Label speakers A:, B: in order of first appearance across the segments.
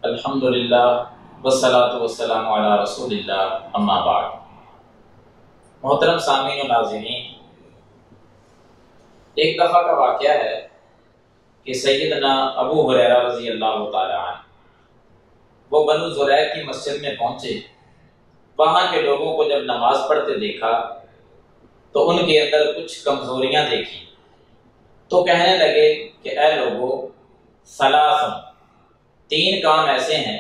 A: الحمدللہ والصلاۃ والسلام علی رسول اللہ اما بعد۔ محترم سامعین و ناظرین، ایک دفعہ کا واقعہ ہے کہ سیدنا ابو ہریرہ رضی اللہ تعالی عنہ وہ بنو زریق کی مسجد میں پہنچے۔ وہاں کے لوگوں کو جب نماز پڑھتے دیکھا تو ان کے اندر کچھ کمزوریاں دیکھی، تو کہنے لگے کہ اے لوگو، ثلاث، تین کام ایسے ہیں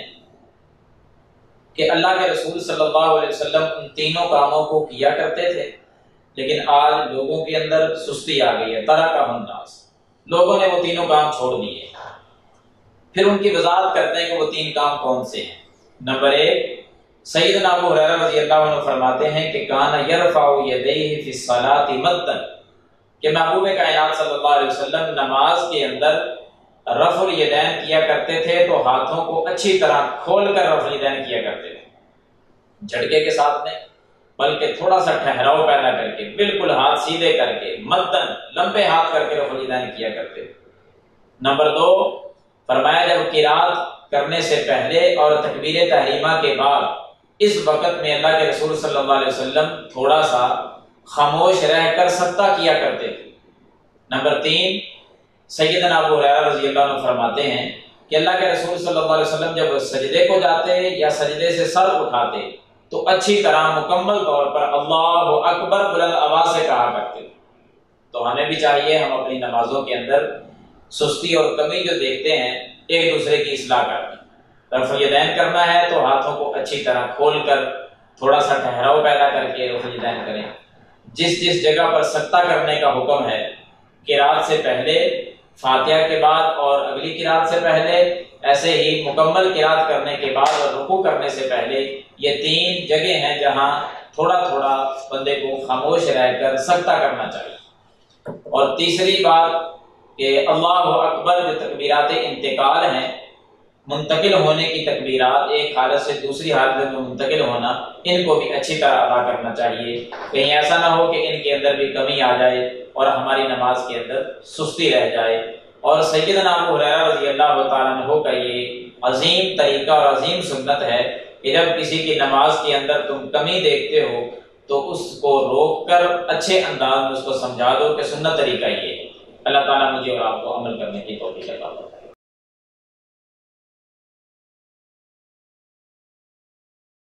A: کہ اللہ کے رسول صلی اللہ علیہ وسلم ان تینوں کاموں کو کیا کرتے تھے، لیکن آج لوگوں کے اندر سستی آ گئی ہے، ترکہ الناس، لوگوں نے وہ تینوں کام چھوڑ دیے۔ پھر ان کی وضاحت کرتے ہیں کہ وہ تین کام کون سے ہیں۔ نمبر ایک، سیدنا ابو ہریرہ رضی اللہ عنہ فرماتے ہیں کہ کان یرفع یدیہ فی الصلاۃ مدا، کہ محبوب کائنات صلی اللہ علیہ وسلم نماز کے اندر رفع الیدین کیا کرتے تھے تو ہاتھوں کو اچھی طرح کھول کر رفع الیدین کیا کرتے تھے، جھٹکے کے ساتھ نہیں بلکہ تھوڑا سا ٹھہراؤ پیدا کر کے، بالکل ہاتھ سیدھے کر کے، مدن لمبے ہاتھ کر کے رفع الیدین کیا کرتے تھے۔ نمبر دو، فرمایا جب قرات کرنے سے پہلے اور تکبیر تحریمہ کے بعد اس وقت میں اللہ کے رسول صلی اللہ علیہ وسلم تھوڑا سا خاموش رہ کر سجدہ کیا کرتے تھے۔ نمبر تین، سیدنا ابو ہریرہ رضی اللہ عنہ فرماتے ہیں کہ اللہ کے رسول صلی اللہ علیہ وسلم جب سجدے کو جاتے یا سجدے سے سر اٹھاتے تو اچھی طرح مکمل طور پر اللہ اکبر بلند آواز سے کہا کرتے۔ تو ہمیں بھی چاہیے ہم اپنی نمازوں کے اندر سستی اور کمی جو دیکھتے ہیں ایک دوسرے کی اصلاح کریں۔ رفع الیدین کرنا ہے تو ہاتھوں کو اچھی طرح کھول کر تھوڑا سا ٹھہراؤ پیدا کر کے رفع الیدین کریں۔ جس جس جگہ پر سجدہ کرنے کا حکم ہے، قرات سے پہلے، فاتحہ کے بعد اور اگلی قرات سے پہلے، ایسے ہی مکمل قرات کرنے کے بعد اور رکوع کرنے سے پہلے، یہ تین جگہ ہیں جہاں تھوڑا تھوڑا بندے کو خاموش رہ کر سجدہ کرنا چاہیے۔ اور تیسری بات کہ اللہ اکبر جو تکبیرات انتقال ہیں، منتقل ہونے کی تکبیرات، ایک حالت سے دوسری حالت میں منتقل ہونا، ان کو بھی اچھی طرح ادا کرنا چاہیے۔ کہیں ایسا نہ ہو کہ ان کے اندر بھی کمی آ جائے اور ہماری نماز کے اندر سستی رہ جائے۔ اور سیدنا ابو ہریرہ رضی اللہ تعالیٰ عنہ کا یہ عظیم طریقہ اور عظیم سنت ہے کہ جب کسی کی نماز کے اندر تم کمی دیکھتے ہو تو اس کو روک کر اچھے انداز میں اس کو سمجھا دو کہ سنت طریقہ یہ ہے۔ اللہ تعالیٰ مجھے اور آپ کو عمل کرنے کی توفیق عطا فرمائے۔